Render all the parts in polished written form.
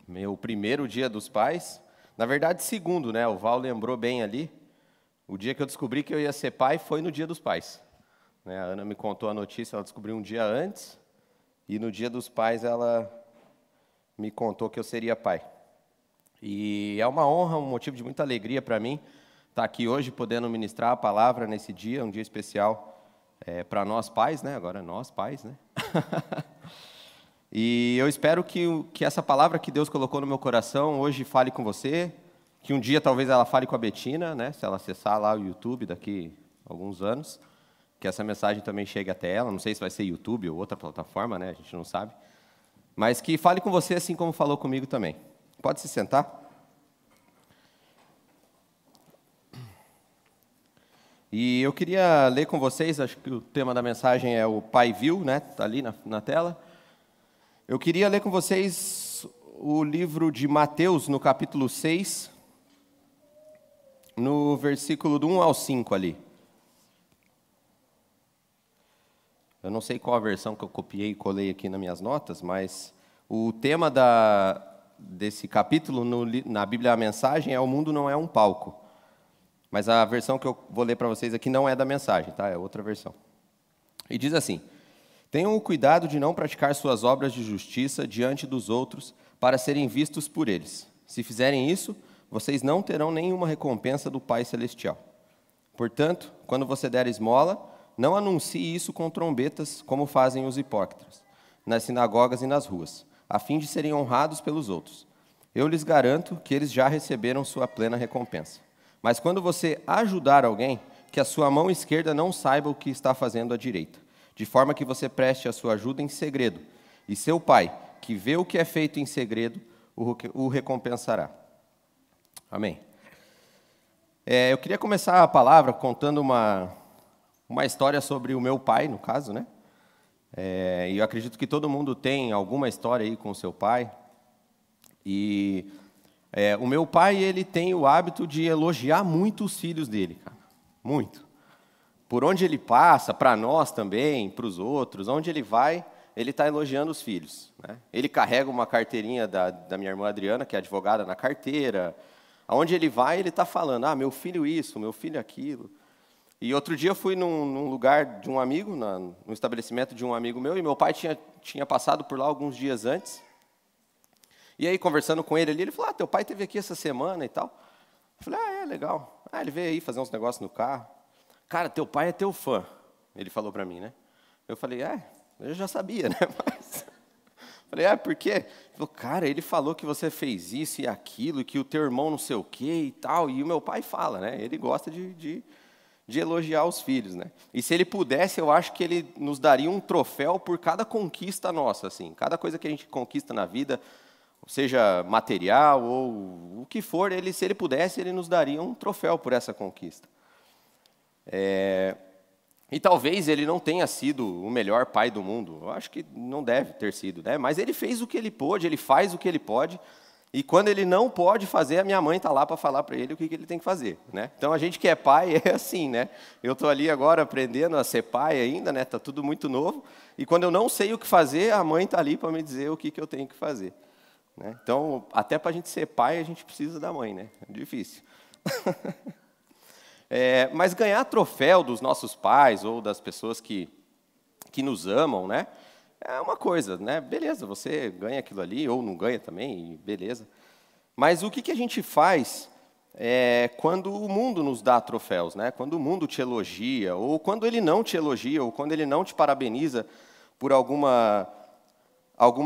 Meu primeiro dia dos pais, na verdade segundo, né? O Val lembrou bem ali. O dia que eu descobri que eu ia ser pai foi no dia dos pais. Né? A Ana me contou a notícia, ela descobriu um dia antes, e no dia dos pais ela me contou que eu seria pai. E é uma honra, um motivo de muita alegria para mim estar aqui hoje, podendo ministrar a palavra nesse dia, um dia especial para nós pais, né? Agora nós pais, né? E eu espero que essa palavra que Deus colocou no meu coração hoje fale com você, que um dia talvez ela fale com a Betina, né? Se ela acessar lá o YouTube daqui a alguns anos, que essa mensagem também chegue até ela. Não sei se vai ser YouTube ou outra plataforma, né? A gente não sabe. Mas que fale com você assim como falou comigo também. Pode se sentar. E eu queria ler com vocês, acho que o tema da mensagem é o Pai Viu, né? Está ali na tela. Eu queria ler com vocês o livro de Mateus, no capítulo 6, no versículo do 1 ao 5 ali. Eu não sei qual a versão que eu copiei e colei aqui nas minhas notas, mas o tema desse capítulo na Bíblia a Mensagem é O Mundo Não É um Palco. Mas a versão que eu vou ler para vocês aqui não é da mensagem, tá? É outra versão. E diz assim: tenham o cuidado de não praticar suas obras de justiça diante dos outros para serem vistos por eles. Se fizerem isso, vocês não terão nenhuma recompensa do Pai Celestial. Portanto, quando você der esmola, não anuncie isso com trombetas, como fazem os hipócritas, nas sinagogas e nas ruas, a fim de serem honrados pelos outros. Eu lhes garanto que eles já receberam sua plena recompensa. Mas quando você ajudar alguém, que a sua mão esquerda não saiba o que está fazendo a direita, de forma que você preste a sua ajuda em segredo, e seu Pai, que vê o que é feito em segredo, o recompensará. Amém. Eu queria começar a palavra contando uma história sobre o meu pai, no caso, né? E eu acredito que todo mundo tem alguma história aí com o seu pai. E o meu pai, ele tem o hábito de elogiar muito os filhos dele, cara. Muito. Por onde ele passa, para nós também, para os outros, onde ele vai, ele está elogiando os filhos. Né? Ele carrega uma carteirinha da minha irmã Adriana, que é advogada, na carteira. Aonde ele vai, ele está falando, meu filho isso, meu filho aquilo. E outro dia eu fui num lugar de um amigo, no estabelecimento de um amigo meu, e meu pai tinha passado por lá alguns dias antes. E aí, conversando com ele ali, ele falou, teu pai esteve aqui essa semana e tal. Eu falei, legal. Ele veio aí fazer uns negócios no carro. Cara, teu pai é teu fã, ele falou para mim, né? Eu falei, eu já sabia, né? Mas... falei, por quê? Ele falou, cara, ele falou que você fez isso e aquilo, que o teu irmão não sei o quê e tal. E o meu pai fala, né? Ele gosta de elogiar os filhos, né? E se ele pudesse, eu acho que ele nos daria um troféu por cada conquista nossa, assim. Cada coisa que a gente conquista na vida, seja material ou o que for, se ele pudesse, ele nos daria um troféu por essa conquista. E talvez ele não tenha sido o melhor pai do mundo. Eu acho que não deve ter sido, né? Mas ele fez o que ele pôde, ele faz o que ele pode. E quando ele não pode fazer, a minha mãe está lá para falar para ele o que ele tem que fazer. Né? Então, a gente que é pai é assim, né? Eu estou ali agora aprendendo a ser pai ainda, né? Está tudo muito novo. E quando eu não sei o que fazer, a mãe está ali para me dizer o que eu tenho que fazer. Né? Então, até para a gente ser pai, a gente precisa da mãe, né? É difícil. Mas ganhar troféu dos nossos pais ou das pessoas que nos amam, né? É uma coisa, né? Beleza, você ganha aquilo ali, ou não ganha também, beleza. Mas o que a gente faz quando o mundo nos dá troféus, né? Quando o mundo te elogia, ou quando ele não te elogia, ou quando ele não te parabeniza por alguma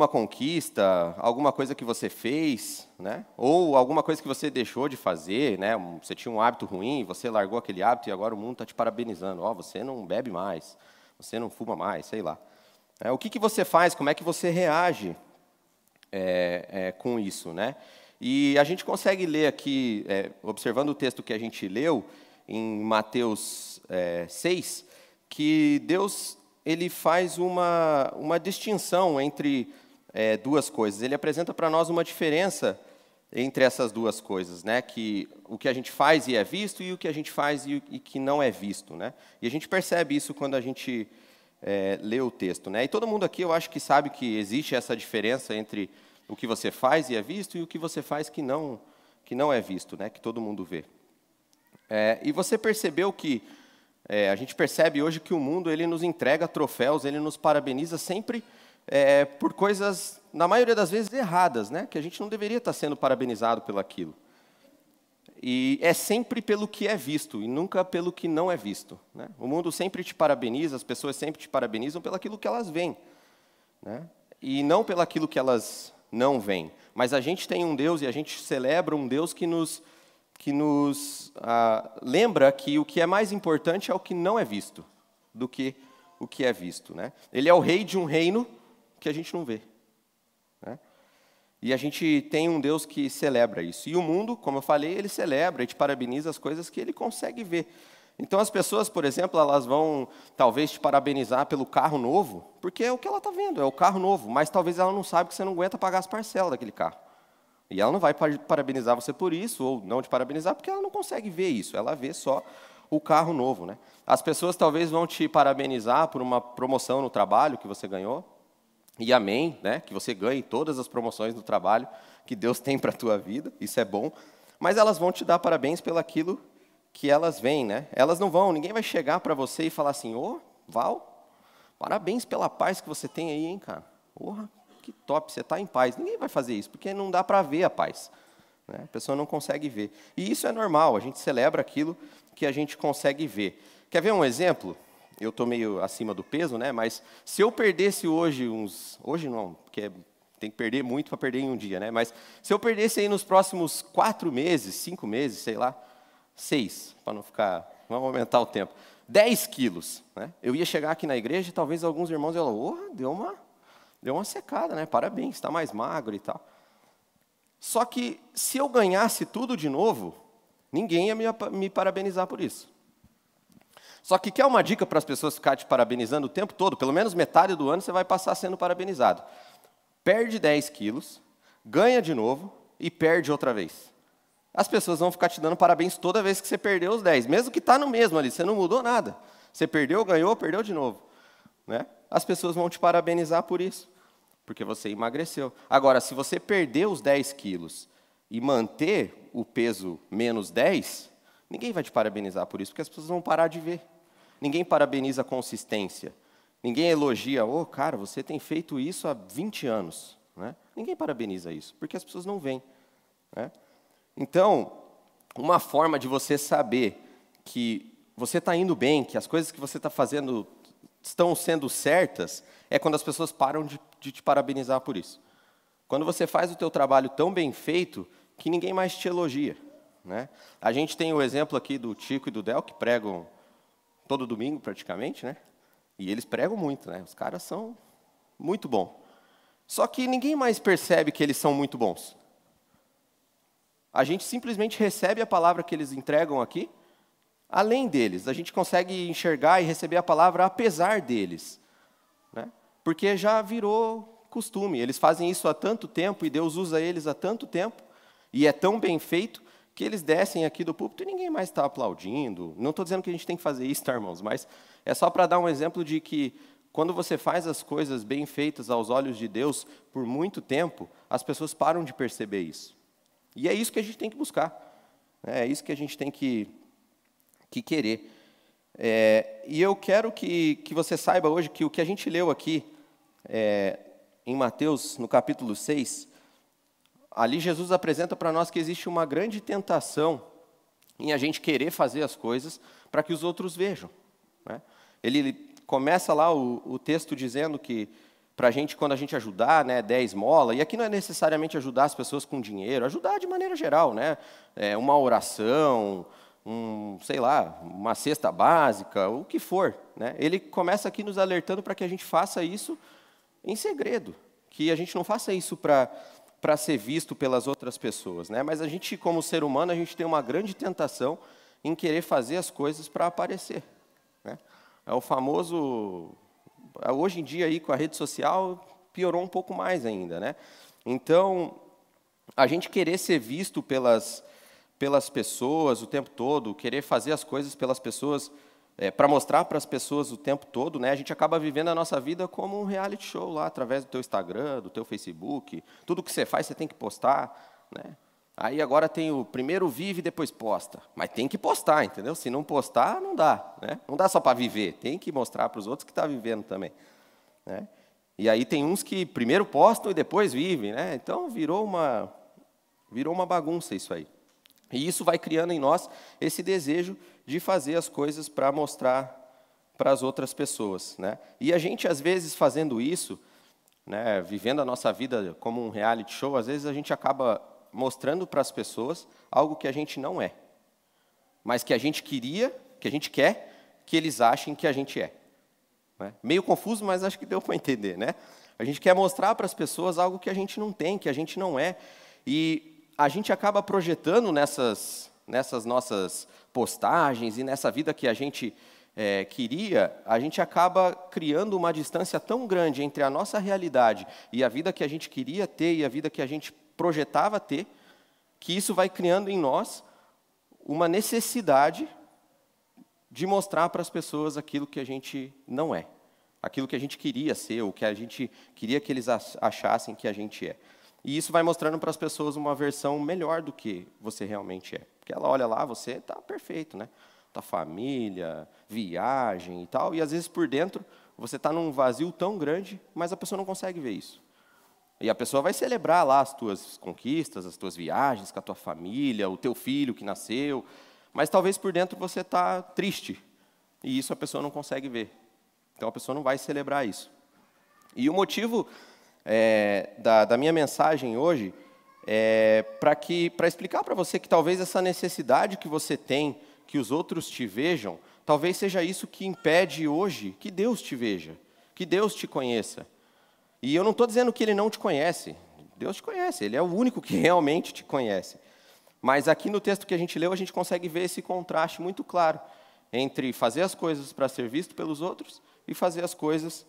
conquista, alguma coisa que você fez, né? Ou alguma coisa que você deixou de fazer, né? Você tinha um hábito ruim, você largou aquele hábito e agora o mundo está te parabenizando. Você não bebe mais, você não fuma mais, sei lá. O que você faz, como é que você reage com isso, né? E a gente consegue ler aqui, observando o texto que a gente leu, em Mateus 6, que Deus ele faz uma distinção entre duas coisas. Ele apresenta para nós uma diferença entre essas duas coisas, né? Que o que a gente faz e é visto e o que a gente faz e que não é visto, né? E a gente percebe isso quando a gente lê o texto, né? E todo mundo aqui eu acho que sabe que existe essa diferença entre O que você faz e é visto, e o que você faz que não é visto, né? Que todo mundo vê. E você percebeu que a gente percebe hoje que o mundo ele nos entrega troféus, ele nos parabeniza sempre por coisas, na maioria das vezes, erradas, né? Que a gente não deveria estar sendo parabenizado pelaquilo. E é sempre pelo que é visto, e nunca pelo que não é visto, né? O mundo sempre te parabeniza, as pessoas sempre te parabenizam pelaquilo que elas veem, né? E não pelaquilo que elas não veem. Mas a gente tem um Deus, e a gente celebra um Deus que nos lembra que o que é mais importante é o que não é visto, do que o que é visto, né? Ele é o rei de um reino que a gente não vê, né? E a gente tem um Deus que celebra isso. E o mundo, como eu falei, ele celebra e te parabeniza as coisas que ele consegue ver. Então, as pessoas, por exemplo, elas vão talvez te parabenizar pelo carro novo, porque é o que ela está vendo, é o carro novo, mas talvez ela não saiba que você não aguenta pagar as parcelas daquele carro. E ela não vai parabenizar você por isso, ou não te parabenizar, porque ela não consegue ver isso, ela vê só o carro novo, né? As pessoas talvez vão te parabenizar por uma promoção no trabalho que você ganhou, e amém, né? Que você ganhe todas as promoções do trabalho que Deus tem para a tua vida, isso é bom, mas elas vão te dar parabéns pelaquilo que elas veem, né? Elas não vão, ninguém vai chegar para você e falar assim, Val, parabéns pela paz que você tem aí, hein, cara? Porra, que top, você está em paz. Ninguém vai fazer isso, porque não dá para ver a paz, né? A pessoa não consegue ver. E isso é normal, a gente celebra aquilo que a gente consegue ver. Quer ver um exemplo? Eu estou meio acima do peso, né? Mas se eu perdesse hoje Hoje não, porque tem que perder muito para perder em um dia, né? Mas se eu perdesse aí nos próximos 4 meses, 5 meses, sei lá, 6, para não ficar... Vamos aumentar o tempo. 10 quilos, né? Eu ia chegar aqui na igreja e talvez alguns irmãos iam falar, deu uma secada, né? Parabéns, está mais magro e tal. Só que se eu ganhasse tudo de novo, ninguém ia me parabenizar por isso. Só que quer uma dica para as pessoas ficarem te parabenizando o tempo todo? Pelo menos metade do ano você vai passar sendo parabenizado. Perde 10 quilos, ganha de novo e perde outra vez. As pessoas vão ficar te dando parabéns toda vez que você perdeu os 10, mesmo que está no mesmo ali, você não mudou nada. Você perdeu, ganhou, perdeu de novo, né? As pessoas vão te parabenizar por isso, porque você emagreceu. Agora, se você perder os 10 quilos e manter o peso menos 10, ninguém vai te parabenizar por isso, porque as pessoas vão parar de ver. Ninguém parabeniza a consistência. Ninguém elogia, cara, você tem feito isso há 20 anos, né? Ninguém parabeniza isso, porque as pessoas não veem, né? Então, uma forma de você saber que você está indo bem, que as coisas que você está fazendo estão sendo certas, é quando as pessoas param de te parabenizar por isso. Quando você faz o teu trabalho tão bem feito que ninguém mais te elogia, né? A gente tem o exemplo aqui do Tico e do Del, que pregam todo domingo praticamente, né? E eles pregam muito, né? Os caras são muito bons. Só que ninguém mais percebe que eles são muito bons. A gente simplesmente recebe a palavra que eles entregam aqui, além deles. A gente consegue enxergar e receber a palavra apesar deles, né? Porque já virou costume. Eles fazem isso há tanto tempo e Deus usa eles há tanto tempo, e é tão bem feito que eles descem aqui do púlpito e ninguém mais está aplaudindo. Não estou dizendo que a gente tem que fazer isso, tá, irmãos? Mas é só para dar um exemplo de que quando você faz as coisas bem feitas aos olhos de Deus por muito tempo, as pessoas param de perceber isso. E é isso que a gente tem que buscar. É isso que a gente tem que querer. E eu quero que você saiba hoje que o que a gente leu aqui em Mateus, no capítulo 6, ali Jesus apresenta para nós que existe uma grande tentação em a gente querer fazer as coisas para que os outros vejam, né? Ele começa lá o texto dizendo que para a gente, quando a gente ajudar, né, 10 esmola, e aqui não é necessariamente ajudar as pessoas com dinheiro, ajudar de maneira geral, né? Uma oração, sei lá, uma cesta básica, o que for, né? Ele começa aqui nos alertando para que a gente faça isso em segredo, que a gente não faça isso para ser visto pelas outras pessoas, né? Mas a gente, como ser humano, a gente tem uma grande tentação em querer fazer as coisas para aparecer, né? É o famoso... Hoje em dia, aí, com a rede social, piorou um pouco mais ainda, né? Então, a gente querer ser visto pelas pessoas o tempo todo, querer fazer as coisas pelas pessoas para mostrar para as pessoas o tempo todo, né, a gente acaba vivendo a nossa vida como um reality show lá, através do teu Instagram, do teu Facebook. Tudo que você faz, você tem que postar, né? Aí agora tem o primeiro vive e depois posta. Mas tem que postar, entendeu? Se não postar, não dá, né? Não dá só para viver, tem que mostrar para os outros que está vivendo também, né? E aí tem uns que primeiro postam e depois vivem, né? Então virou uma bagunça isso aí. E isso vai criando em nós esse desejo de fazer as coisas para mostrar para as outras pessoas, né? E a gente, às vezes, fazendo isso, né, vivendo a nossa vida como um reality show, às vezes a gente acaba mostrando para as pessoas algo que a gente não é, mas que a gente quer que eles achem que a gente é, né? Meio confuso, mas acho que deu para entender, né? A gente quer mostrar para as pessoas algo que a gente não tem, que a gente não é, e a gente acaba projetando nessas nossas postagens e nessa vida que a gente queria, a gente acaba criando uma distância tão grande entre a nossa realidade e a vida que a gente queria ter e a vida que a gente projetava ter, que isso vai criando em nós uma necessidade de mostrar para as pessoas aquilo que a gente não é, aquilo que a gente queria ser, ou que a gente queria que eles achassem que a gente é. E isso vai mostrando para as pessoas uma versão melhor do que você realmente é. Porque ela olha lá, você está perfeito, né? Tua família, viagem e tal, e às vezes por dentro você está num vazio tão grande, mas a pessoa não consegue ver isso. E a pessoa vai celebrar lá as tuas conquistas, as tuas viagens com a tua família, o teu filho que nasceu, mas talvez por dentro você está triste, e isso a pessoa não consegue ver. Então a pessoa não vai celebrar isso. E o motivo da minha mensagem hoje é para explicar para você que talvez essa necessidade que você tem, que os outros te vejam, talvez seja isso que impede hoje que Deus te veja, que Deus te conheça. E eu não estou dizendo que Ele não te conhece. Deus te conhece, Ele é o único que realmente te conhece. Mas aqui no texto que a gente leu, a gente consegue ver esse contraste muito claro entre fazer as coisas para ser visto pelos outros e fazer as coisas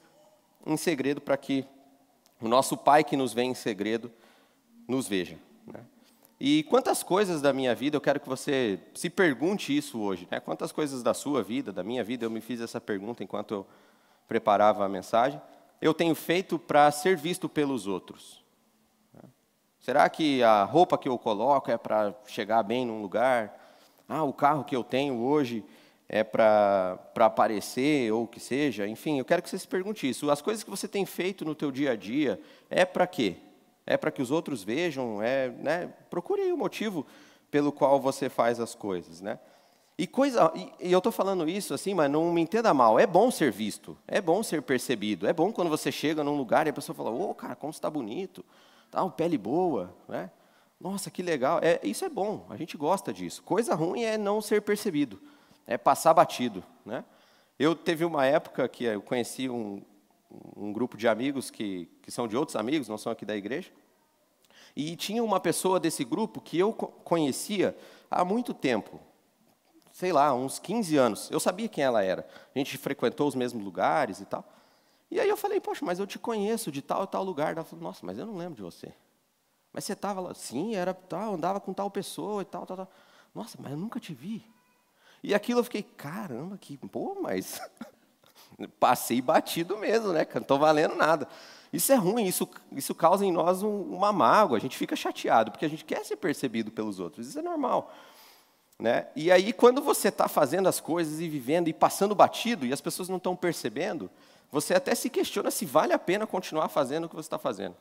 em segredo para que o nosso Pai que nos vê em segredo nos veja, né? E quantas coisas da minha vida, eu quero que você se pergunte isso hoje, né? Quantas coisas da sua vida, da minha vida, eu me fiz essa pergunta enquanto eu preparava a mensagem, eu tenho feito para ser visto pelos outros? Será que a roupa que eu coloco é para chegar bem num lugar? O carro que eu tenho hoje é para aparecer, ou o que seja? Enfim, eu quero que você se pergunte isso. As coisas que você tem feito no teu dia a dia, é para quê? É para que os outros vejam? Né? Procure aí o motivo pelo qual você faz as coisas, né? E eu estou falando isso assim, mas não me entenda mal. É bom ser visto, é bom ser percebido. É bom quando você chega num lugar e a pessoa fala, cara, como você está bonito, tá, uma pele boa, né? Nossa, que legal. Isso é bom, a gente gosta disso. Coisa ruim é não ser percebido, é passar batido, né? Eu teve uma época que eu conheci um grupo de amigos que são de outros amigos, não são aqui da igreja, e tinha uma pessoa desse grupo que eu conhecia há muito tempo, sei lá, uns 15 anos. Eu sabia quem ela era. A gente frequentou os mesmos lugares e tal. E aí eu falei, poxa, mas eu te conheço de tal e tal lugar. Ela falou, nossa, mas eu não lembro de você. Mas você estava lá? Sim, era tal, andava com tal pessoa e tal, tal, tal. Nossa, mas eu nunca te vi. E aquilo eu fiquei, caramba, mas passei batido mesmo, né? Não estou valendo nada. Isso é ruim, isso causa em nós uma mágoa. A gente fica chateado, porque a gente quer ser percebido pelos outros. Isso é normal, né? E aí, quando você está fazendo as coisas e vivendo e passando batido, e as pessoas não estão percebendo, você até se questiona se vale a pena continuar fazendo o que você está fazendo.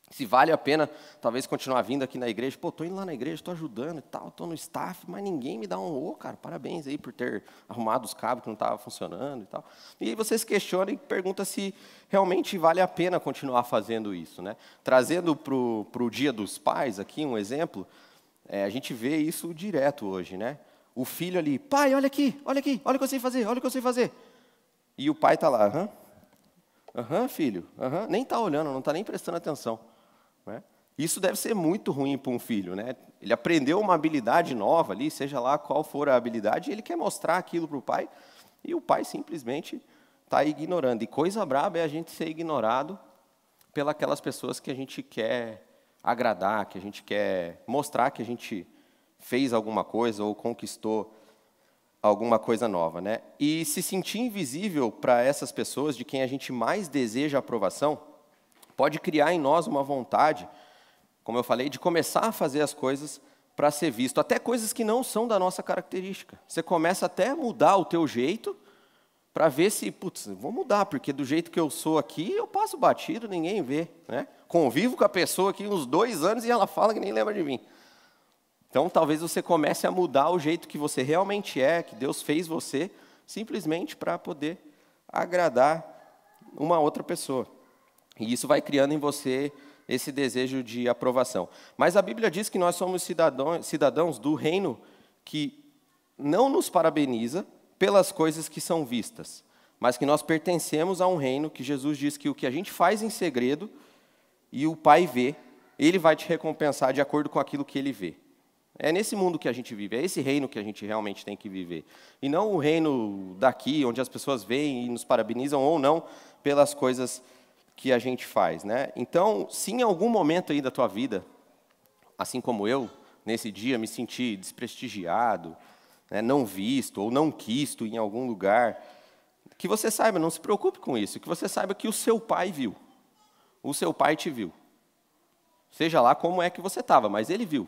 Se vale a pena, talvez, continuar vindo aqui na igreja. Pô, estou indo lá na igreja, estou ajudando e tal, estou no staff, mas ninguém me dá cara, parabéns aí por ter arrumado os cabos que não estavam funcionando e tal. E aí você se questiona e pergunta se realmente vale a pena continuar fazendo isso, né? Trazendo para o Dia dos Pais, aqui um exemplo, a gente vê isso direto hoje, né? O filho ali, pai, olha aqui, olha o que eu sei fazer, olha o que eu sei fazer. E o pai está lá, filho, nem está olhando, não está nem prestando atenção, né? Isso deve ser muito ruim para um filho, né? Ele aprendeu uma habilidade nova ali, seja lá qual for a habilidade, e ele quer mostrar aquilo para o pai, e o pai simplesmente está ignorando. E coisa braba é a gente ser ignorado pelas pessoas que a gente quer agradar, que a gente quer mostrar que a gente fez alguma coisa ou conquistou alguma coisa nova, né? E se sentir invisível para essas pessoas de quem a gente mais deseja aprovação, pode criar em nós uma vontade, como eu falei, de começar a fazer as coisas para ser visto, até coisas que não são da nossa característica. Você começa até a mudar o teu jeito para ver se, putz, vou mudar, porque do jeito que eu sou aqui, eu passo batido, ninguém vê, né? Convivo com a pessoa aqui uns 2 anos e ela fala que nem lembra de mim. Então, talvez você comece a mudar o jeito que você realmente é, que Deus fez você, simplesmente para poder agradar uma outra pessoa. E isso vai criando em você esse desejo de aprovação. Mas a Bíblia diz que nós somos cidadãos do reino que não nos parabeniza pelas coisas que são vistas, mas que nós pertencemos a um reino que Jesus diz que o que a gente faz em segredo e o Pai vê, Ele vai te recompensar de acordo com aquilo que Ele vê. É nesse mundo que a gente vive, é esse reino que a gente realmente tem que viver. E não o reino daqui, onde as pessoas veem e nos parabenizam ou não pelas coisas que a gente faz, né? Então, se em algum momento aí da tua vida, assim como eu, nesse dia, me senti desprestigiado, né, não visto ou não quisto em algum lugar, que você saiba, não se preocupe com isso, que você saiba que o seu pai viu. O seu pai te viu. Seja lá como é que você estava, mas ele viu.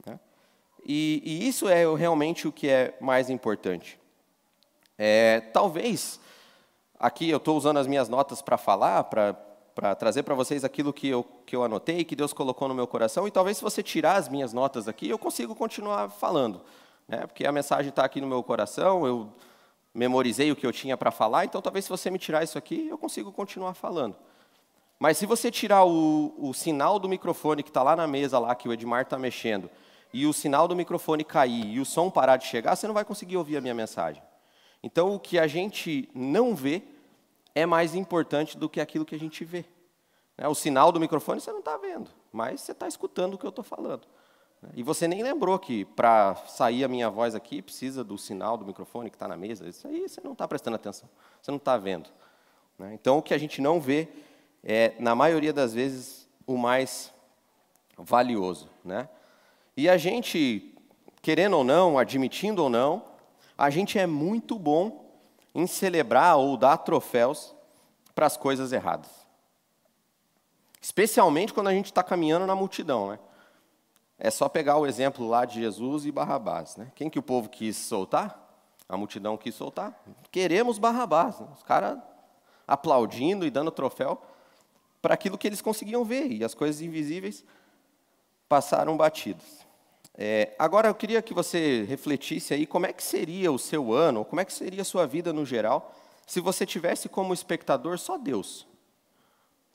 Né? E isso é realmente o que é mais importante. Talvez, aqui eu estou usando as minhas notas para falar, para trazer para vocês aquilo que eu anotei, que Deus colocou no meu coração, e talvez se você tirar as minhas notas aqui, eu consigo continuar falando. Né? Porque a mensagem está aqui no meu coração, eu memorizei o que eu tinha para falar, então talvez se você me tirar isso aqui, eu consigo continuar falando. Mas se você tirar o sinal do microfone que está lá na mesa, lá que o Edmar está mexendo, e o sinal do microfone cair e o som parar de chegar, você não vai conseguir ouvir a minha mensagem. Então, o que a gente não vê é mais importante do que aquilo que a gente vê. O sinal do microfone você não está vendo, mas você está escutando o que eu estou falando. E você nem lembrou que, para sair a minha voz aqui, precisa do sinal do microfone que está na mesa. Isso aí você não está prestando atenção, você não está vendo. Então, o que a gente não vê é, na maioria das vezes, o mais valioso. E a gente, querendo ou não, admitindo ou não, a gente é muito bom em celebrar ou dar troféus para as coisas erradas. Especialmente quando a gente está caminhando na multidão. É só pegar o exemplo lá de Jesus e Barrabás. Quem que o povo quis soltar? A multidão quis soltar. Queremos Barrabás. Os caras aplaudindo e dando troféu para aquilo que eles conseguiam ver. E as coisas invisíveis passaram batidas. Agora, eu queria que você refletisse aí como é que seria o seu ano, como é que seria a sua vida no geral, se você tivesse como espectador só Deus.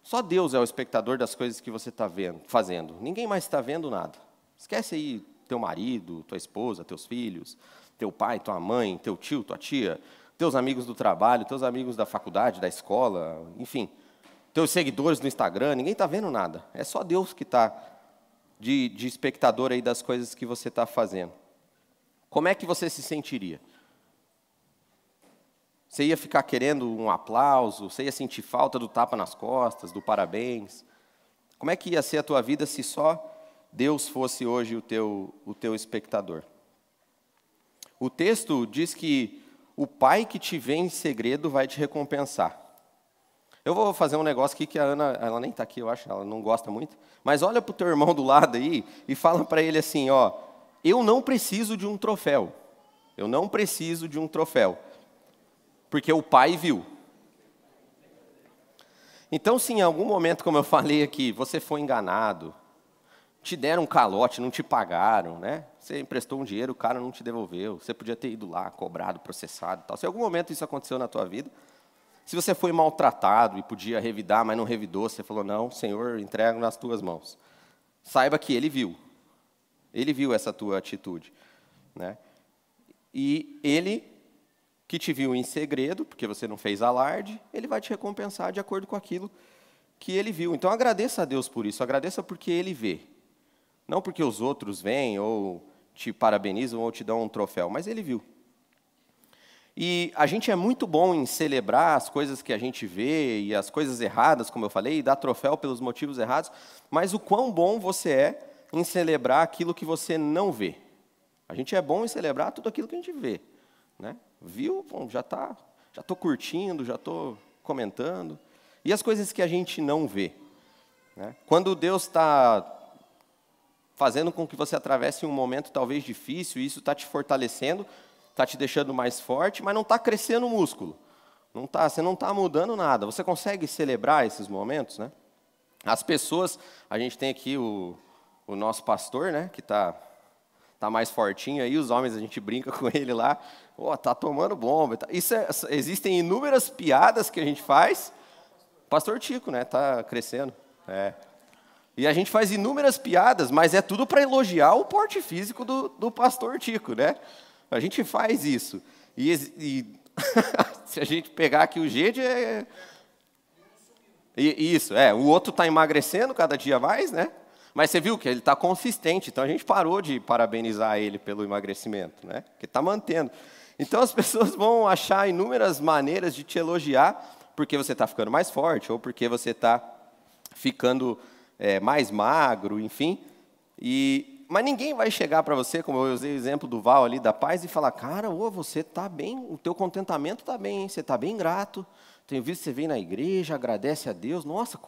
Só Deus é o espectador das coisas que você está fazendo. Ninguém mais está vendo nada. Esquece aí teu marido, tua esposa, teus filhos, teu pai, tua mãe, teu tio, tua tia, teus amigos do trabalho, teus amigos da faculdade, da escola, enfim, teus seguidores no Instagram, ninguém está vendo nada. É só Deus que está de espectador aí das coisas que você está fazendo. Como é que você se sentiria? Você ia ficar querendo um aplauso? Você ia sentir falta do tapa nas costas, do parabéns? Como é que ia ser a tua vida se só Deus fosse hoje o teu espectador? O texto diz que o pai que te vê em segredo vai te recompensar. Eu vou fazer um negócio aqui que a Ana, ela nem está aqui, eu acho, ela não gosta muito, mas olha para o teu irmão do lado aí e fala para ele assim, eu não preciso de um troféu. Eu não preciso de um troféu. Porque o pai viu. Então, se em algum momento, como eu falei aqui, você foi enganado, te deram um calote, não te pagaram, Você emprestou um dinheiro, o cara não te devolveu, você podia ter ido lá, cobrado, processado e tal. Se em algum momento isso aconteceu na tua vida, se você foi maltratado e podia revidar, mas não revidou, você falou, não, Senhor, entrego nas tuas mãos. Saiba que Ele viu. Ele viu essa tua atitude. E Ele, que te viu em segredo, porque você não fez alarde, Ele vai te recompensar de acordo com aquilo que Ele viu. Então, agradeça a Deus por isso, agradeça porque Ele vê. Não porque os outros vêm, ou te parabenizam, ou te dão um troféu, mas Ele viu. E a gente é muito bom em celebrar as coisas que a gente vê, e as coisas erradas, como eu falei, e dar troféu pelos motivos errados, mas o quão bom você é em celebrar aquilo que você não vê. A gente é bom em celebrar tudo aquilo que a gente vê, né? Viu? Bom, já estou curtindo, já estou comentando. E as coisas que a gente não vê, né? Quando Deus está fazendo com que você atravesse um momento talvez difícil, isso está te fortalecendo, está te deixando mais forte, mas não está crescendo o músculo. Você não está mudando nada. Você consegue celebrar esses momentos, né? As pessoas, a gente tem aqui o nosso pastor, né, que tá mais fortinho aí, os homens a gente brinca com ele lá, tá tomando bomba. Existem inúmeras piadas que a gente faz. Pastor Tico, né, tá crescendo. E a gente faz inúmeras piadas, mas é tudo para elogiar o porte físico do pastor Tico, né? A gente faz isso. E se a gente pegar aqui o Gede, isso, o outro está emagrecendo cada dia mais, né? Mas você viu que ele está consistente, então a gente parou de parabenizar ele pelo emagrecimento, né? Porque está mantendo. Então as pessoas vão achar inúmeras maneiras de te elogiar porque você está ficando mais forte ou porque você está ficando mais magro, enfim. Mas ninguém vai chegar para você, como eu usei o exemplo do Val ali da paz, e falar, cara, você está bem, o teu contentamento está bem, hein? Você está bem grato. Tenho visto que você vem na igreja, agradece a Deus. Nossa,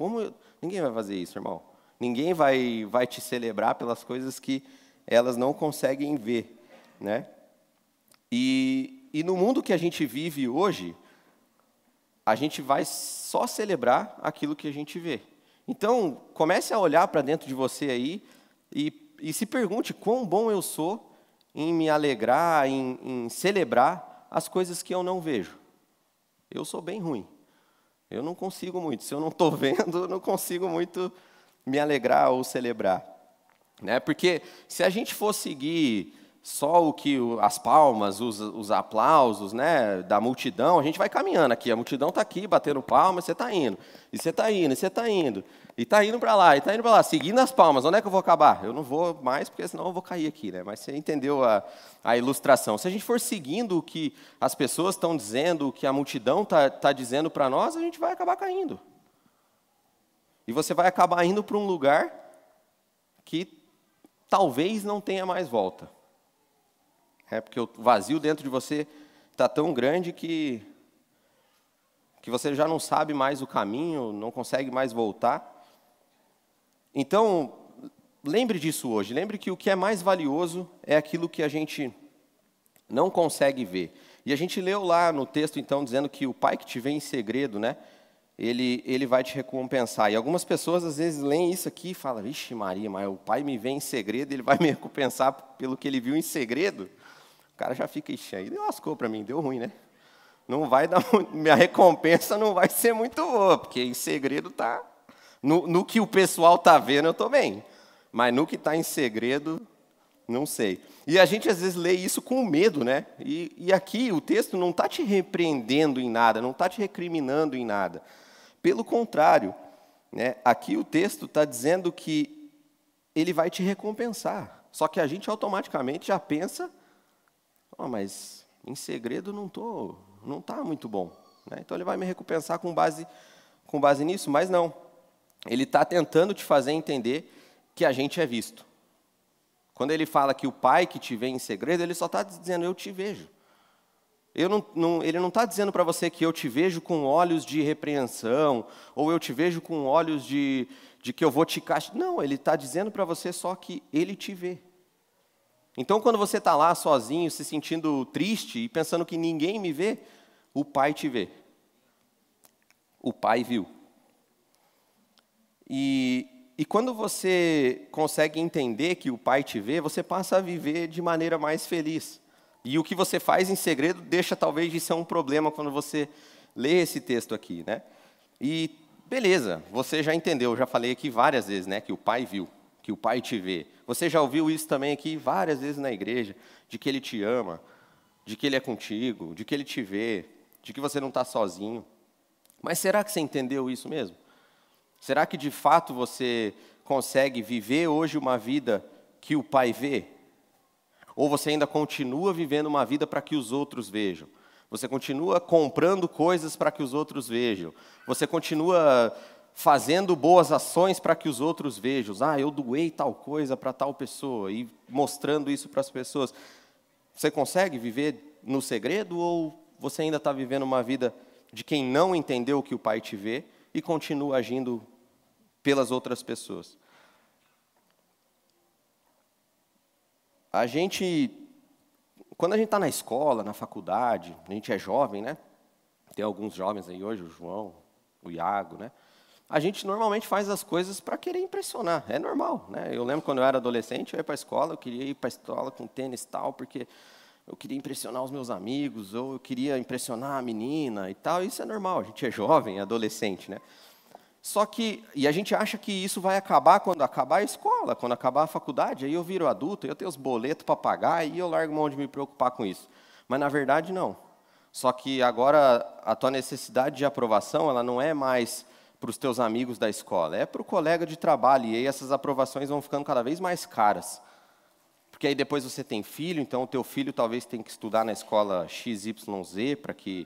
ninguém vai fazer isso, irmão. Ninguém vai te celebrar pelas coisas que elas não conseguem ver, né? E no mundo que a gente vive hoje, a gente vai só celebrar aquilo que a gente vê. Então, comece a olhar para dentro de você aí e se pergunte quão bom eu sou em me alegrar, em celebrar as coisas que eu não vejo. Eu sou bem ruim. Eu não consigo muito. Se eu não estou vendo, eu não consigo muito me alegrar ou celebrar, né? Porque se a gente for seguir só as palmas, os aplausos, né, da multidão, a gente vai caminhando aqui. A multidão está aqui, batendo palmas, você está indo. E você está indo, e você está indo. E está indo para lá, e está indo para lá, seguindo as palmas. Onde é que eu vou acabar? Eu não vou mais, porque senão eu vou cair aqui, né? Mas você entendeu a ilustração. Se a gente for seguindo o que as pessoas estão dizendo, o que a multidão está dizendo para nós, a gente vai acabar caindo. E você vai acabar indo para um lugar que talvez não tenha mais volta. Porque o vazio dentro de você está tão grande que você já não sabe mais o caminho, não consegue mais voltar. Então, lembre disso hoje. Lembre que o que é mais valioso é aquilo que a gente não consegue ver. E a gente leu lá no texto, então, dizendo que o Pai que te vê em segredo, né, ele vai te recompensar. E algumas pessoas, às vezes, leem isso aqui e falam, vixe Maria, mas o Pai me vê em segredo, ele vai me recompensar pelo que ele viu em segredo? O cara já fica, ixi, aí lascou para mim, deu ruim, né? Não vai dar, minha recompensa não vai ser muito boa, porque em segredo tá... No que o pessoal está vendo, eu estou bem. Mas no que está em segredo, não sei. E a gente, às vezes, lê isso com medo, né? E aqui o texto não está te repreendendo em nada, não está te recriminando em nada. Pelo contrário, né? Aqui o texto está dizendo que ele vai te recompensar. Só que a gente automaticamente já pensa, mas em segredo não está muito bom, né? Então ele vai me recompensar com base nisso, mas não. Ele está tentando te fazer entender que a gente é visto. Quando ele fala que o Pai que te vê em segredo, ele só está dizendo, eu te vejo. Ele não está dizendo para você que eu te vejo com olhos de repreensão, ou eu te vejo com olhos de que eu vou te castigar. Não, ele está dizendo para você só que ele te vê. Então, quando você está lá sozinho, se sentindo triste e pensando que ninguém me vê, o Pai te vê. O Pai viu. E quando você consegue entender que o Pai te vê, você passa a viver de maneira mais feliz. E o que você faz em segredo deixa talvez de ser um problema quando você lê esse texto aqui, né? E beleza, você já entendeu, já falei aqui várias vezes, né, que o Pai viu, que o Pai te vê. Você já ouviu isso também aqui várias vezes na igreja, de que Ele te ama, de que Ele é contigo, de que Ele te vê, de que você não está sozinho. Mas será que você entendeu isso mesmo? Será que, de fato, você consegue viver hoje uma vida que o Pai vê? Ou você ainda continua vivendo uma vida para que os outros vejam? Você continua comprando coisas para que os outros vejam? Você continua fazendo boas ações para que os outros vejam. Eu doei tal coisa para tal pessoa, e mostrando isso para as pessoas. Você consegue viver no segredo, ou você ainda está vivendo uma vida de quem não entendeu que o Pai te vê e continua agindo pelas outras pessoas? Quando a gente está na escola, na faculdade, a gente é jovem, né? Tem alguns jovens aí hoje, o João, o Iago, né? A gente normalmente faz as coisas para querer impressionar, é normal, né? Eu lembro quando eu era adolescente, eu ia para a escola, eu queria ir para a escola com tênis e tal, porque eu queria impressionar os meus amigos, ou eu queria impressionar a menina e tal, isso é normal, a gente é jovem, é adolescente, né? E a gente acha que isso vai acabar quando acabar a escola, quando acabar a faculdade, aí eu viro adulto, eu tenho os boletos para pagar, e eu largo mão de me preocupar com isso. Mas, na verdade, não. Só que agora a tua necessidade de aprovação, ela não é mais para os teus amigos da escola, é para o colega de trabalho, e aí essas aprovações vão ficando cada vez mais caras. Porque aí depois você tem filho, então o teu filho talvez tenha que estudar na escola XYZ, porque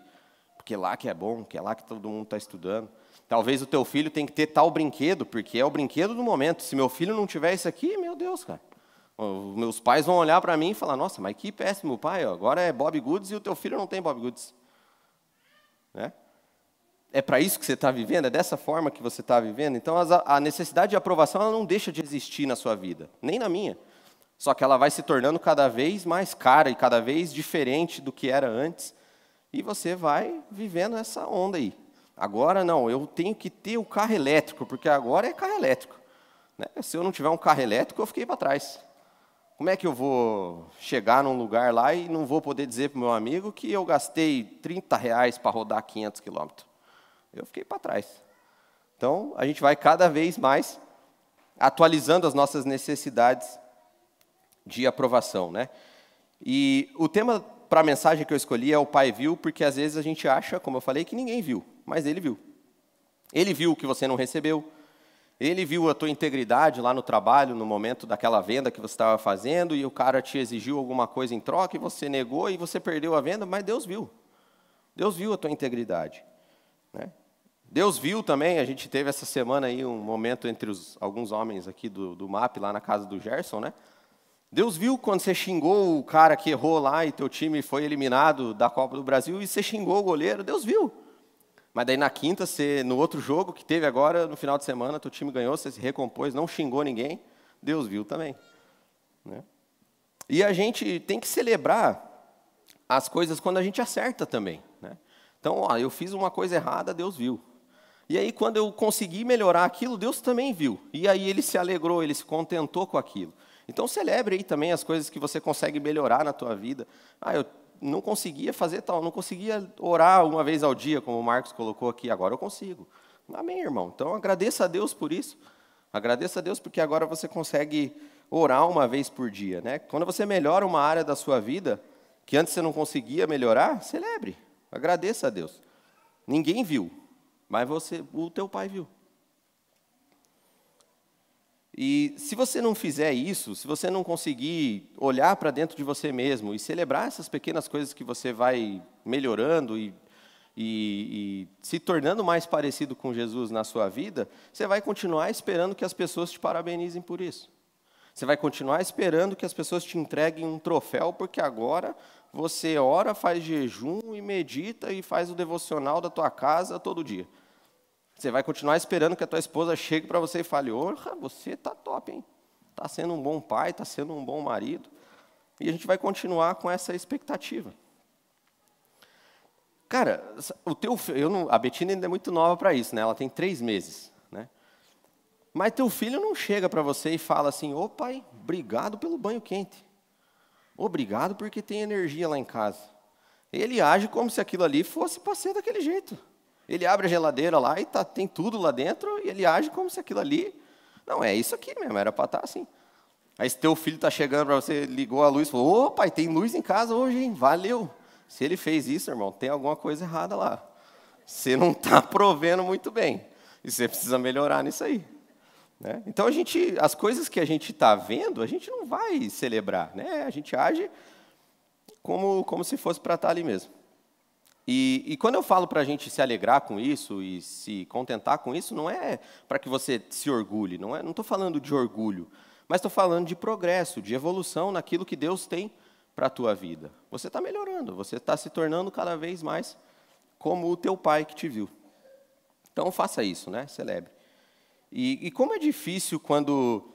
lá que é bom, que é lá que todo mundo está estudando. Talvez o teu filho tenha que ter tal brinquedo, porque é o brinquedo do momento. Se meu filho não tiver isso aqui, meu Deus, cara. Os meus pais vão olhar para mim e falar, nossa, mas que péssimo pai, ó, agora é Bob Goods e o teu filho não tem Bob Goods. Né? É para isso que você está vivendo? É dessa forma que você está vivendo? Então, a necessidade de aprovação ela não deixa de existir na sua vida, nem na minha. Só que ela vai se tornando cada vez mais cara e cada vez diferente do que era antes. E você vai vivendo essa onda aí. Agora, não, eu tenho que ter o carro elétrico, porque agora é carro elétrico. Né? Se eu não tiver um carro elétrico, eu fiquei para trás. Como é que eu vou chegar num lugar lá e não vou poder dizer para o meu amigo que eu gastei R$30 para rodar 500 quilômetros? Eu fiquei para trás. Então, a gente vai cada vez mais atualizando as nossas necessidades de aprovação. Né? E o tema para a mensagem que eu escolhi é o Pai viu, porque às vezes a gente acha, como eu falei, que ninguém viu, mas Ele viu. Ele viu o que você não recebeu, Ele viu a tua integridade lá no trabalho, no momento daquela venda que você estava fazendo, e o cara te exigiu alguma coisa em troca, e você negou, e você perdeu a venda, mas Deus viu. Deus viu a tua integridade. Né? Deus viu também, a gente teve essa semana aí um momento entre alguns homens aqui do MAP, lá na casa do Gerson, né? Deus viu quando você xingou o cara que errou lá e teu time foi eliminado da Copa do Brasil e você xingou o goleiro, Deus viu. Mas daí na quinta, no outro jogo que teve agora, no final de semana, teu time ganhou, você se recompôs, não xingou ninguém, Deus viu também. Né? E a gente tem que celebrar as coisas quando a gente acerta também. Né? Então, eu fiz uma coisa errada, Deus viu. E aí, quando eu consegui melhorar aquilo, Deus também viu. E aí ele se alegrou, ele se contentou com aquilo. Então, celebre aí também as coisas que você consegue melhorar na tua vida. Eu não conseguia fazer tal, não conseguia orar uma vez ao dia, como o Marcos colocou aqui, agora eu consigo. Amém, irmão? Então, agradeça a Deus por isso. Agradeça a Deus porque agora você consegue orar uma vez por dia. Né? Quando você melhora uma área da sua vida, que antes você não conseguia melhorar, celebre. Agradeça a Deus. Ninguém viu, mas o teu Pai viu. E se você não fizer isso, se você não conseguir olhar para dentro de você mesmo e celebrar essas pequenas coisas que você vai melhorando e se tornando mais parecido com Jesus na sua vida, você vai continuar esperando que as pessoas te parabenizem por isso. Você vai continuar esperando que as pessoas te entreguem um troféu, porque agora você ora, faz jejum e medita e faz o devocional da tua casa todo dia. Você vai continuar esperando que a tua esposa chegue para você e fale, você está top, hein? Está sendo um bom pai, está sendo um bom marido. E a gente vai continuar com essa expectativa. Cara, a Betina ainda é muito nova para isso, né? Ela tem 3 meses. Né? Mas teu filho não chega para você e fala assim, pai, obrigado pelo banho quente. Obrigado porque tem energia lá em casa. Ele age como se aquilo ali fosse para ser daquele jeito. Ele abre a geladeira lá e tem tudo lá dentro, e ele age como se aquilo ali... Não, é isso aqui mesmo, era para estar assim. Aí se teu filho está chegando para você, ligou a luz e falou, pai, tem luz em casa hoje, hein? Valeu. Se ele fez isso, irmão, tem alguma coisa errada lá. Você não está provendo muito bem. E você precisa melhorar nisso aí. Né? Então, as coisas que a gente está vendo, a gente não vai celebrar. Né? A gente age como se fosse para estar ali mesmo. E quando eu falo para a gente se alegrar com isso e se contentar com isso, não é para que você se orgulhe, não estou falando de orgulho, mas estou falando de progresso, de evolução naquilo que Deus tem para a tua vida. Você está melhorando, você está se tornando cada vez mais como o teu pai que te viu. Então faça isso, né? Celebre. E como é difícil quando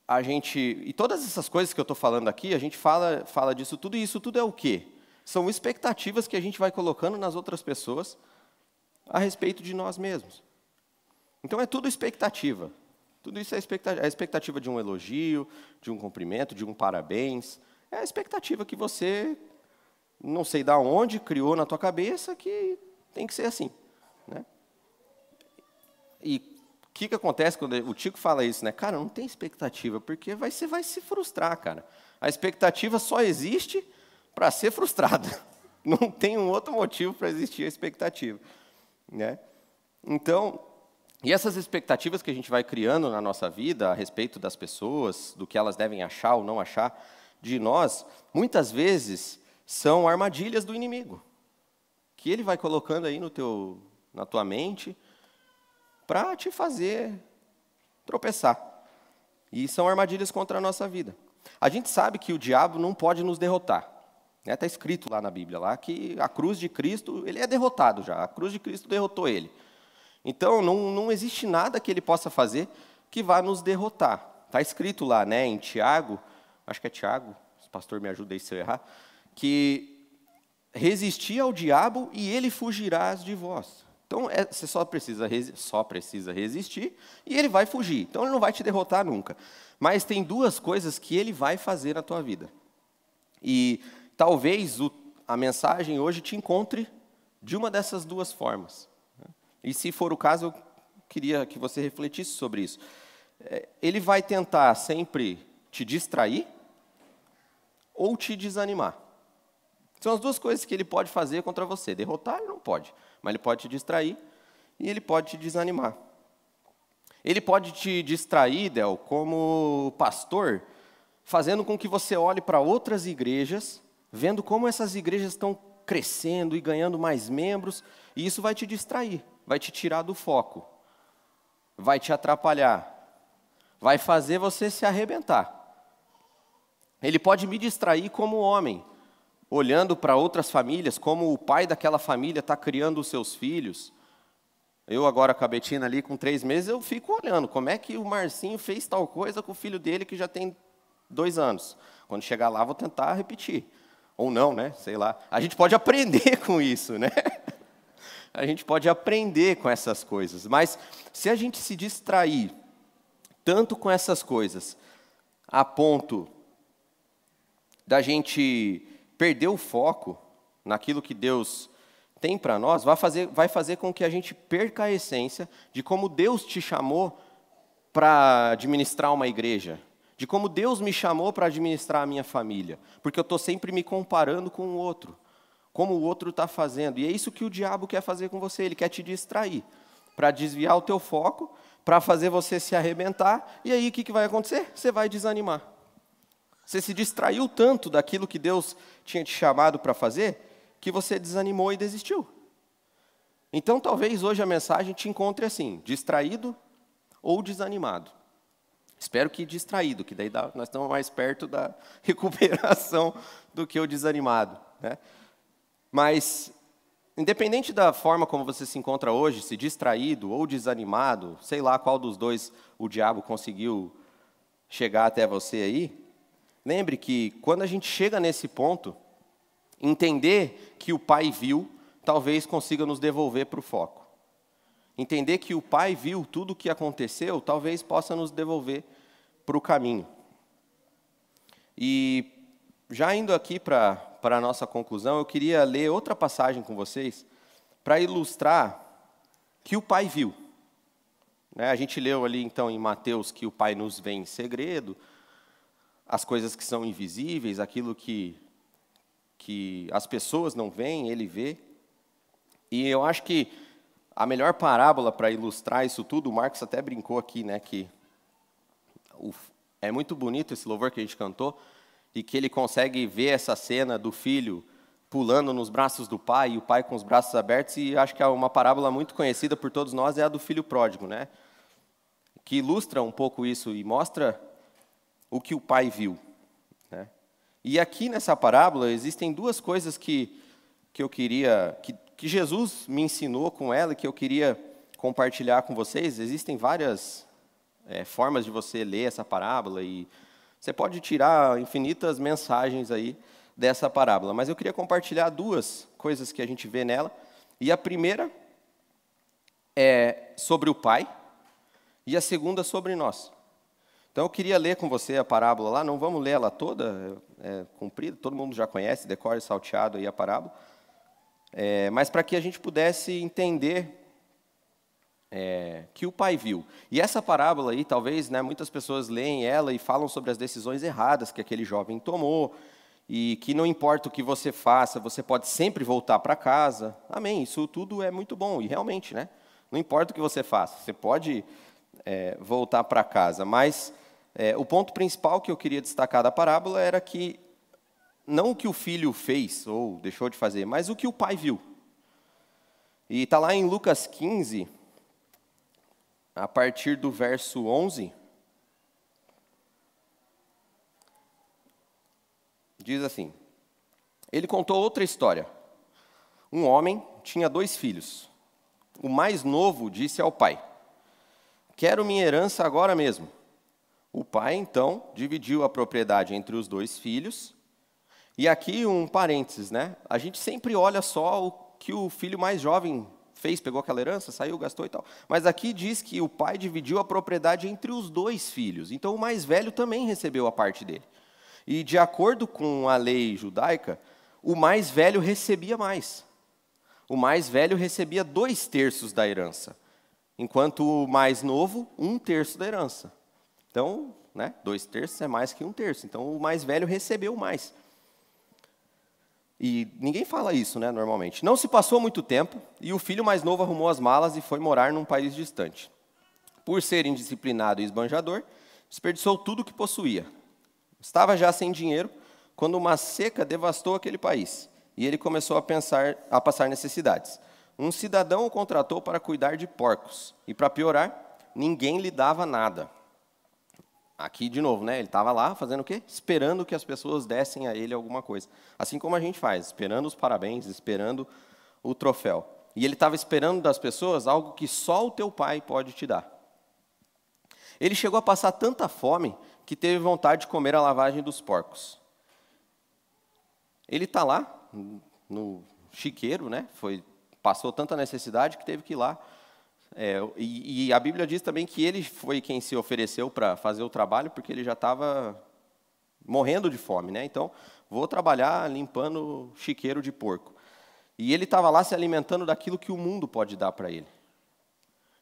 a gente... E todas essas coisas que eu estou falando aqui, a gente fala disso tudo, e isso tudo é o quê? São expectativas que a gente vai colocando nas outras pessoas a respeito de nós mesmos. Então é tudo expectativa. Tudo isso é a expectativa de um elogio, de um cumprimento, de um parabéns. É a expectativa que você, não sei de onde, criou na tua cabeça que tem que ser assim, né? E o que acontece quando o Tico fala isso, né? Cara, não tem expectativa, porque você vai se frustrar, cara. A expectativa só existe para ser frustrada. Não tem um outro motivo para existir a expectativa, né? Então, e essas expectativas que a gente vai criando na nossa vida a respeito das pessoas, do que elas devem achar ou não achar de nós, muitas vezes são armadilhas do inimigo, que ele vai colocando aí na tua mente para te fazer tropeçar. E são armadilhas contra a nossa vida. A gente sabe que o diabo não pode nos derrotar. Está escrito lá na Bíblia lá, que a cruz de Cristo, ele é derrotado já. A cruz de Cristo derrotou ele. Então, não existe nada que ele possa fazer que vá nos derrotar. Está escrito lá, né, em Tiago, acho que é Tiago, o pastor me ajuda aí se eu errar, que resisti ao diabo e ele fugirá de vós. Então, você só precisa resistir e ele vai fugir. Então, ele não vai te derrotar nunca. Mas tem duas coisas que ele vai fazer na tua vida. E talvez a mensagem hoje te encontre de uma dessas duas formas. E se for o caso, eu queria que você refletisse sobre isso. Ele vai tentar sempre te distrair ou te desanimar. São as duas coisas que ele pode fazer contra você. Derrotar ele não pode, mas ele pode te distrair e ele pode te desanimar. Ele pode te distrair, Del, como pastor, fazendo com que você olhe para outras igrejas, vendo como essas igrejas estão crescendo e ganhando mais membros, e isso vai te distrair, vai te tirar do foco, vai te atrapalhar, vai fazer você se arrebentar. Ele pode me distrair como homem, olhando para outras famílias, como o pai daquela família está criando os seus filhos. Eu agora com a Betina ali, com 3 meses, eu fico olhando como é que o Marcinho fez tal coisa com o filho dele que já tem 2 anos. Quando chegar lá, vou tentar repetir. Ou não, né? Sei lá. A gente pode aprender com isso, né? A gente pode aprender com essas coisas. Mas se a gente se distrair tanto com essas coisas, a ponto da gente perder o foco naquilo que Deus tem para nós, vai fazer com que a gente perca a essência de como Deus te chamou para administrar uma igreja, de como Deus me chamou para administrar a minha família, porque eu estou sempre me comparando com o outro, como o outro está fazendo, e é isso que o diabo quer fazer com você, ele quer te distrair, para desviar o teu foco, para fazer você se arrebentar, e aí o que vai acontecer? Você vai desanimar. Você se distraiu tanto daquilo que Deus tinha te chamado para fazer, que você desanimou e desistiu. Então, talvez hoje a mensagem te encontre assim, distraído ou desanimado. Espero que distraído, que daí nós estamos mais perto da recuperação do que o desanimado, né? Mas, independente da forma como você se encontra hoje, se distraído ou desanimado, sei lá qual dos dois o diabo conseguiu chegar até você aí, lembre que quando a gente chega nesse ponto, entender que o Pai viu, talvez consiga nos devolver para o foco. Entender que o Pai viu tudo o que aconteceu, talvez possa nos devolver para o caminho. E, já indo aqui para a nossa conclusão, eu queria ler outra passagem com vocês, para ilustrar que o Pai viu. A gente leu ali, então, em Mateus, que o Pai nos vê em segredo, as coisas que são invisíveis, aquilo que as pessoas não veem, ele vê. E eu acho que a melhor parábola para ilustrar isso tudo, o Marcos até brincou aqui, né, que é muito bonito esse louvor que a gente cantou, e que ele consegue ver essa cena do filho pulando nos braços do pai, e o pai com os braços abertos, e acho que é uma parábola muito conhecida por todos nós, é a do filho pródigo, né? Que ilustra um pouco isso e mostra o que o pai viu, né? E aqui nessa parábola existem duas coisas que eu queria, que Jesus me ensinou com ela, que eu queria compartilhar com vocês. Existem várias formas de você ler essa parábola, e você pode tirar infinitas mensagens aí dessa parábola, mas eu queria compartilhar duas coisas que a gente vê nela. E a primeira é sobre o pai, e a segunda sobre nós. Então eu queria ler com você a parábola lá, não vamos ler ela toda, é comprida, todo mundo já conhece, decore salteado aí a parábola, mas para que a gente pudesse entender que o pai viu. E essa parábola aí, talvez, né, muitas pessoas leem ela e falam sobre as decisões erradas que aquele jovem tomou, e que não importa o que você faça, você pode sempre voltar para casa. Amém, isso tudo é muito bom, e realmente, né? Não importa o que você faça, você pode voltar para casa. Mas o ponto principal que eu queria destacar da parábola era que, não o que o filho fez ou deixou de fazer, mas o que o pai viu. E está lá em Lucas 15, a partir do verso 11, diz assim: ele contou outra história. Um homem tinha 2 filhos. O mais novo disse ao pai: quero minha herança agora mesmo. O pai, então, dividiu a propriedade entre os 2 filhos. E aqui um parênteses, né? A gente sempre olha só o que o filho mais jovem fez, pegou aquela herança, saiu, gastou e tal. Mas aqui diz que o pai dividiu a propriedade entre os 2 filhos. Então o mais velho também recebeu a parte dele. E de acordo com a lei judaica, o mais velho recebia mais. O mais velho recebia 2/3 da herança, enquanto o mais novo, 1/3 da herança. Então, né, 2/3 é mais que 1/3. Então o mais velho recebeu mais. E ninguém fala isso, né, normalmente. Não se passou muito tempo, e o filho mais novo arrumou as malas e foi morar num país distante. Por ser indisciplinado e esbanjador, desperdiçou tudo o que possuía. Estava já sem dinheiro quando uma seca devastou aquele país, e ele começou a passar necessidades. Um cidadão o contratou para cuidar de porcos, e para piorar, ninguém lhe dava nada. Aqui, de novo, né, ele estava lá fazendo o quê? Esperando que as pessoas dessem a ele alguma coisa. Assim como a gente faz, esperando os parabéns, esperando o troféu. E ele estava esperando das pessoas algo que só o teu pai pode te dar. Ele chegou a passar tanta fome que teve vontade de comer a lavagem dos porcos. Ele está lá, no chiqueiro, né? Passou tanta necessidade que teve que ir lá. E a Bíblia diz também que ele foi quem se ofereceu para fazer o trabalho, porque ele já estava morrendo de fome, né? Então, vou trabalhar limpando chiqueiro de porco. E ele estava lá se alimentando daquilo que o mundo pode dar para ele.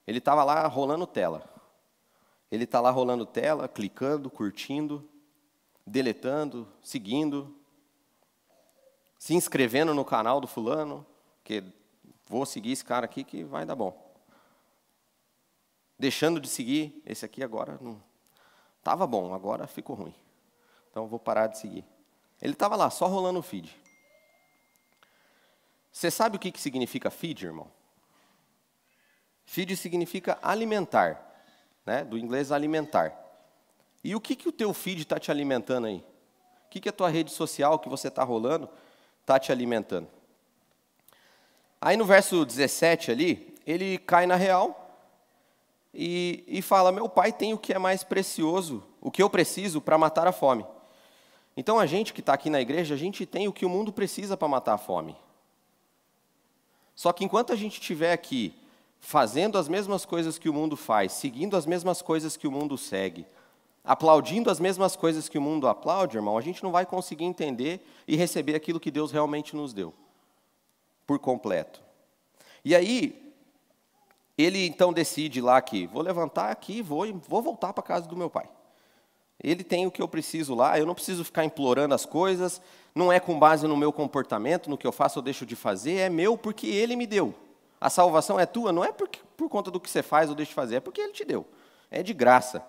Ele estava lá rolando tela. Ele está lá rolando tela, clicando, curtindo, deletando, seguindo, se inscrevendo no canal do fulano, que vou seguir esse cara aqui que vai dar bom. Deixando de seguir esse aqui agora, não estava bom, agora ficou ruim. Então vou parar de seguir. Ele estava lá, só rolando o feed. Você sabe o que significa feed, irmão? Feed significa alimentar. Né, do inglês alimentar. E o que o teu feed está te alimentando aí? O que a tua rede social que você está rolando está te alimentando? Aí no verso 17 ali, ele cai na real e fala: meu pai tem o que é mais precioso, o que eu preciso para matar a fome. Então a gente que está aqui na igreja, a gente tem o que o mundo precisa para matar a fome. Só que enquanto a gente estiver aqui fazendo as mesmas coisas que o mundo faz, seguindo as mesmas coisas que o mundo segue, aplaudindo as mesmas coisas que o mundo aplaude, irmão, a gente não vai conseguir entender e receber aquilo que Deus realmente nos deu, por completo. E aí, ele então decide lá que vou levantar aqui, vou voltar para a casa do meu pai. Ele tem o que eu preciso lá, eu não preciso ficar implorando as coisas, não é com base no meu comportamento, no que eu faço ou deixo de fazer, é meu porque ele me deu. A salvação é tua, não é por conta do que você faz ou deixa de fazer, é porque ele te deu. É de graça.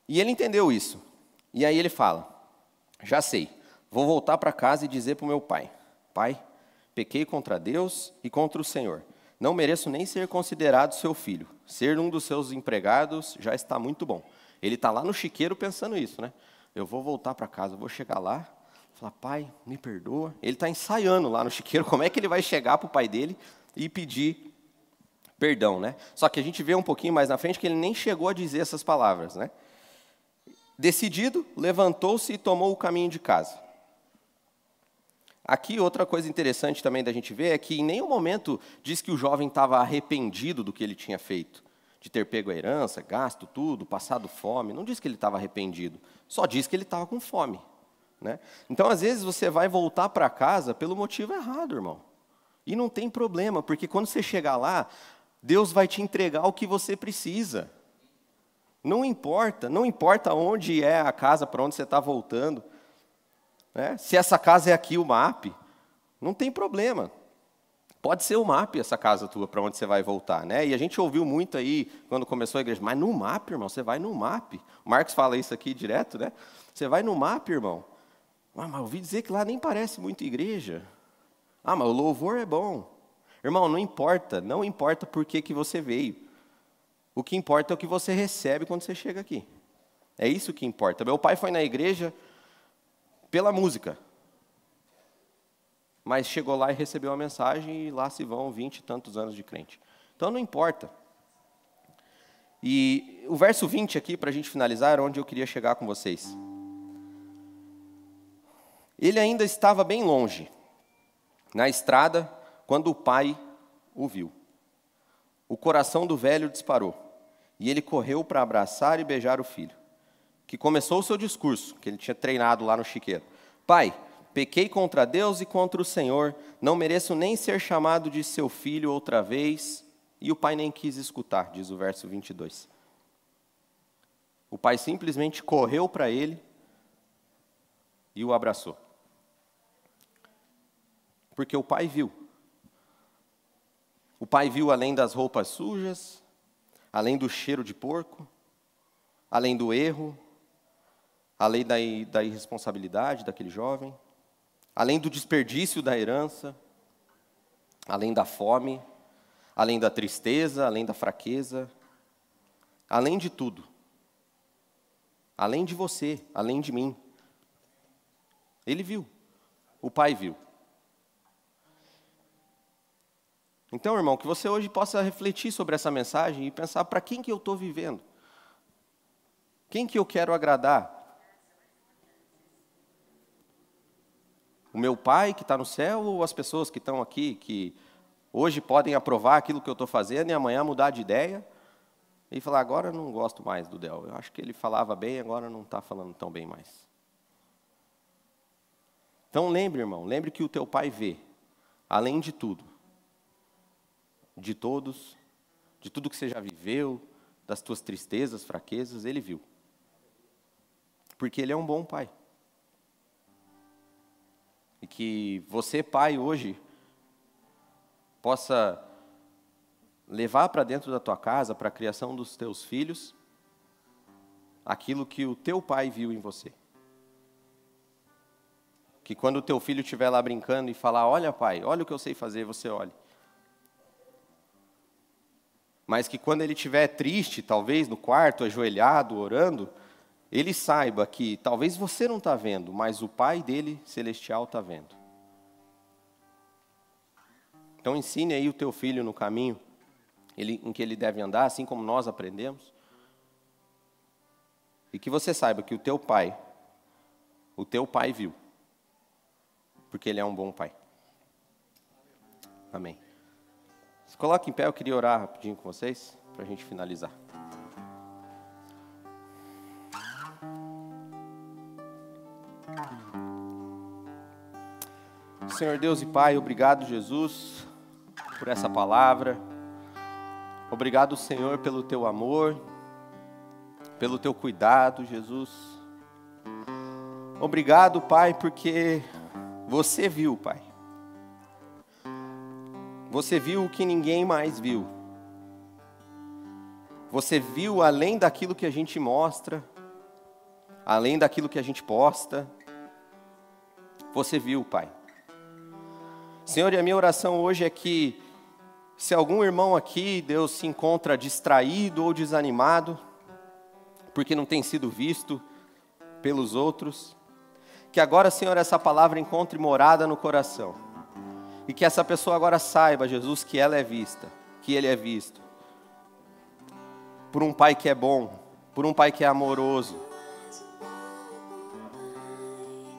E ele entendeu isso. E aí ele fala: já sei, vou voltar para casa e dizer para o meu pai: Pai, pequei contra Deus e contra o Senhor. Não mereço nem ser considerado seu filho. Ser um dos seus empregados já está muito bom. Ele está lá no chiqueiro pensando isso, né? Eu vou voltar para casa, eu vou chegar lá, falar, pai, me perdoa. Ele está ensaiando lá no chiqueiro como é que ele vai chegar para o pai dele e pedir perdão, né? Só que a gente vê um pouquinho mais na frente que ele nem chegou a dizer essas palavras, né? Decidido, levantou-se e tomou o caminho de casa. Aqui, outra coisa interessante também da gente ver é que em nenhum momento diz que o jovem estava arrependido do que ele tinha feito, de ter pego a herança, gasto tudo, passado fome. Não diz que ele estava arrependido, só diz que ele estava com fome, né? Então, às vezes, você vai voltar para casa pelo motivo errado, irmão. E não tem problema, porque quando você chegar lá, Deus vai te entregar o que você precisa. Não importa onde é a casa para onde você está voltando. Né? Se essa casa é aqui, o MAP, não tem problema. Pode ser o MAP essa casa tua para onde você vai voltar. Né? E a gente ouviu muito aí, quando começou a igreja, mas no MAP, irmão, você vai no MAP. O Marcos fala isso aqui direto, né? Você vai no MAP, irmão. Ah, mas eu ouvi dizer que lá nem parece muito igreja. Ah, mas o louvor é bom. Irmão, não importa por que você veio. O que importa é o que você recebe quando você chega aqui. É isso que importa. Meu pai foi na igreja pela música. Mas chegou lá e recebeu a mensagem e lá se vão 20 e tantos anos de crente. Então não importa. E o verso 20 aqui, para a gente finalizar, era onde eu queria chegar com vocês. Ele ainda estava bem longe, na estrada, quando o pai o viu. O coração do velho disparou, e ele correu para abraçar e beijar o filho, que começou o seu discurso, que ele tinha treinado lá no chiqueiro. Pai, pequei contra Deus e contra o Senhor, não mereço nem ser chamado de seu filho outra vez. E o pai nem quis escutar, diz o verso 22. O pai simplesmente correu para ele e o abraçou. Porque o pai viu. O pai viu além das roupas sujas, além do cheiro de porco, além do erro, além da irresponsabilidade daquele jovem, além do desperdício da herança, além da fome, além da tristeza, além da fraqueza, além de tudo, além de você, além de mim. Ele viu, o pai viu. Então, irmão, que você hoje possa refletir sobre essa mensagem e pensar para quem que eu estou vivendo? Quem que eu quero agradar? O meu pai que está no céu ou as pessoas que estão aqui, que hoje podem aprovar aquilo que eu estou fazendo e amanhã mudar de ideia e falar, agora eu não gosto mais do Del. Eu acho que ele falava bem, agora não está falando tão bem mais. Então lembre, irmão, lembre que o teu pai vê, além de tudo, de todos, de tudo que você já viveu, das tuas tristezas, fraquezas, ele viu. Porque ele é um bom pai. E que você, pai, hoje, possa levar para dentro da tua casa, para a criação dos teus filhos, aquilo que o teu pai viu em você. Que quando o teu filho estiver lá brincando e falar, olha pai, olha o que eu sei fazer, você olhe. Mas que quando ele estiver triste, talvez no quarto, ajoelhado, orando, ele saiba que talvez você não está vendo, mas o Pai dele celestial está vendo. Então ensine aí o teu filho no caminho em que ele deve andar, assim como nós aprendemos. E que você saiba que o teu pai viu. Porque ele é um bom pai. Amém. Se coloque em pé, eu queria orar rapidinho com vocês, para a gente finalizar. Senhor Deus e Pai, obrigado, Jesus, por essa palavra. Obrigado, Senhor, pelo Teu amor, pelo Teu cuidado, Jesus. Obrigado, Pai, porque Você viu, Pai. Você viu o que ninguém mais viu. Você viu além daquilo que a gente mostra, além daquilo que a gente posta. Você viu, Pai. Senhor, e a minha oração hoje é que, se algum irmão aqui, Deus, se encontra distraído ou desanimado, porque não tem sido visto pelos outros, que agora, Senhor, essa palavra encontre morada no coração. E que essa pessoa agora saiba, Jesus, que ela é vista, que ele é visto. Por um Pai que é bom, por um Pai que é amoroso.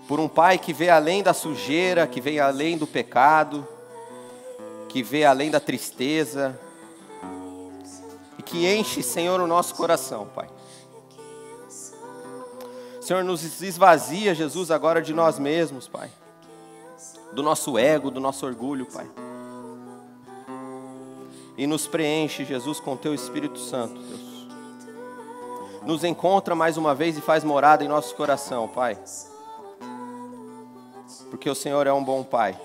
Por um Pai que vê além da sujeira, que vê além do pecado, que vê além da tristeza. E que enche, Senhor, o nosso coração, Pai. Senhor, nos esvazia, Jesus, agora de nós mesmos, Pai. Do nosso ego, do nosso orgulho, Pai. E nos preenche, Jesus, com Teu Espírito Santo, Deus. Nos encontra mais uma vez e faz morada em nosso coração, Pai. Porque o Senhor é um bom Pai.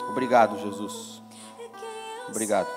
Obrigado, Jesus. Obrigado.